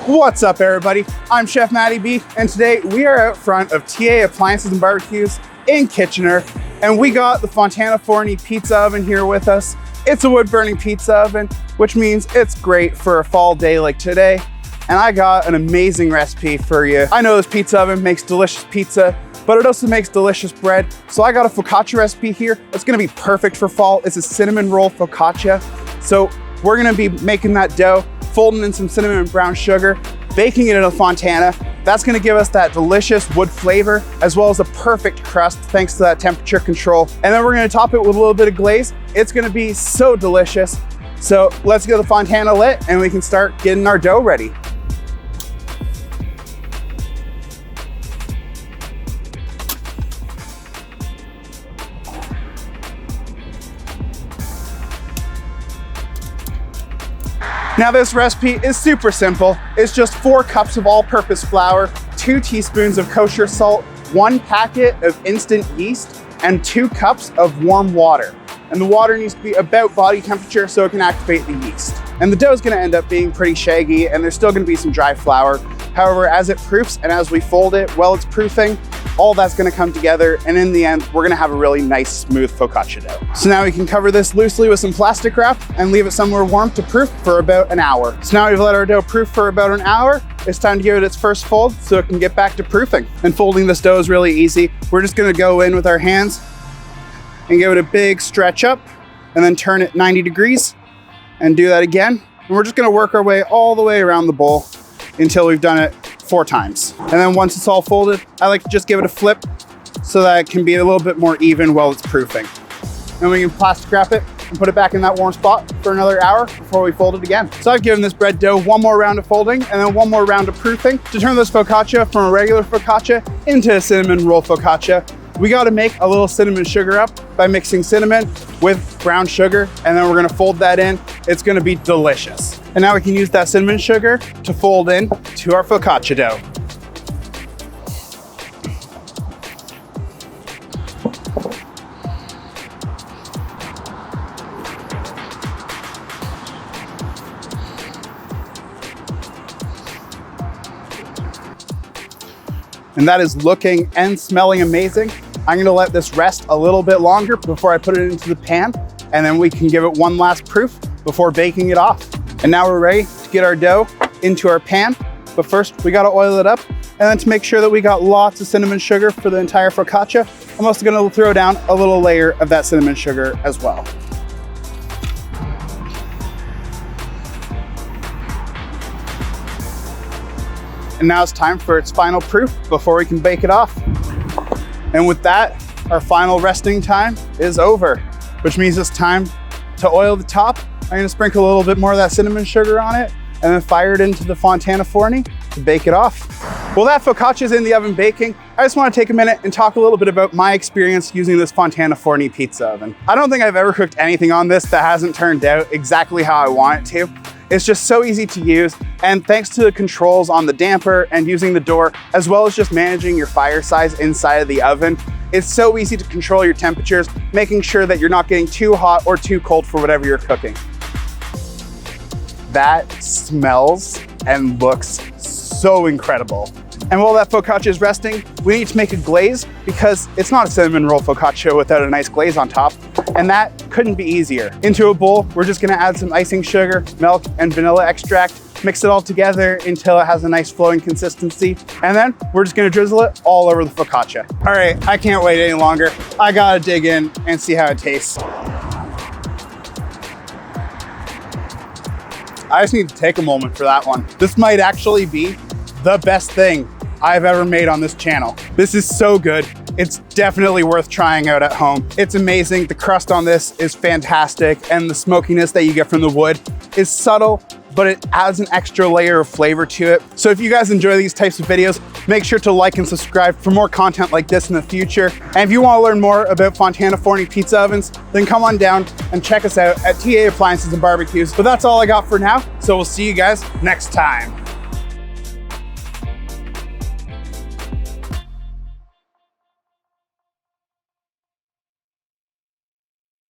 What's up, everybody? I'm Chef Matty B, and today we are out front of TA Appliances and Barbecues in Kitchener, and we got the Fontana Forni pizza oven here with us. It's a wood-burning pizza oven, which means it's great for a fall day like today, and I got an amazing recipe for you. I know this pizza oven makes delicious pizza, but it also makes delicious bread, so I got a focaccia recipe here that's gonna be perfect for fall. It's a cinnamon roll focaccia. So we're gonna be making that dough, folding in some cinnamon and brown sugar, baking it in a Fontana. That's gonna give us that delicious wood flavor, as well as a perfect crust thanks to that temperature control. And then we're gonna top it with a little bit of glaze. It's gonna be so delicious. So let's get the Fontana lit and we can start getting our dough ready. Now this recipe is super simple. It's just 4 cups of all-purpose flour, 2 teaspoons of kosher salt, 1 packet of instant yeast, and 2 cups of warm water. And the water needs to be about body temperature so it can activate the yeast. And the dough is gonna end up being pretty shaggy and there's still gonna be some dry flour. However, as it proofs and as we fold it while it's proofing, all that's gonna come together, and in the end, we're gonna have a really nice, smooth focaccia dough. So now we can cover this loosely with some plastic wrap and leave it somewhere warm to proof for about an hour. So now we've let our dough proof for about an hour. It's time to give it its first fold so it can get back to proofing. And folding this dough is really easy. We're just gonna go in with our hands and give it a big stretch up and then turn it 90 degrees and do that again. And we're just gonna work our way all the way around the bowl until we've done it 4 times. And then once it's all folded, I like to just give it a flip so that it can be a little bit more even while it's proofing. And we can plastic wrap it and put it back in that warm spot for another hour before we fold it again. So I've given this bread dough 1 more round of folding and then 1 more round of proofing to turn this focaccia from a regular focaccia into a cinnamon roll focaccia. We gotta make a little cinnamon sugar up by mixing cinnamon with brown sugar, and then we're gonna fold that in. It's gonna be delicious. And now we can use that cinnamon sugar to fold in to our focaccia dough. And that is looking and smelling amazing. I'm gonna let this rest a little bit longer before I put it into the pan, and then we can give it 1 last proof before baking it off. And now we're ready to get our dough into our pan, but first we gotta oil it up, and then to make sure that we got lots of cinnamon sugar for the entire focaccia, I'm also gonna throw down a little layer of that cinnamon sugar as well. And now it's time for its final proof before we can bake it off. And with that, our final resting time is over, which means it's time to oil the top. I'm gonna sprinkle a little bit more of that cinnamon sugar on it and then fire it into the Fontana Forni to bake it off. Well, that focaccia is in the oven baking. I just wanna take a minute and talk a little bit about my experience using this Fontana Forni pizza oven. I don't think I've ever cooked anything on this that hasn't turned out exactly how I want it to. It's just so easy to use, and thanks to the controls on the damper and using the door, as well as just managing your fire size inside of the oven, it's so easy to control your temperatures, making sure that you're not getting too hot or too cold for whatever you're cooking. That smells and looks so incredible. And while that focaccia is resting, we need to make a glaze because it's not a cinnamon roll focaccia without a nice glaze on top. And that couldn't be easier. Into a bowl, we're just gonna add some icing sugar, milk, and vanilla extract, mix it all together until it has a nice flowing consistency. And then we're just gonna drizzle it all over the focaccia. All right, I can't wait any longer. I gotta dig in and see how it tastes. I just need to take a moment for that one. This might actually be the best thing I've ever made on this channel. This is so good. It's definitely worth trying out at home. It's amazing. The crust on this is fantastic, and the smokiness that you get from the wood is subtle, but it adds an extra layer of flavor to it. So if you guys enjoy these types of videos, make sure to like and subscribe for more content like this in the future. And if you want to learn more about Fontana Forni pizza ovens, then come on down and check us out at TA Appliances and Barbecues. But that's all I got for now, so we'll see you guys next time.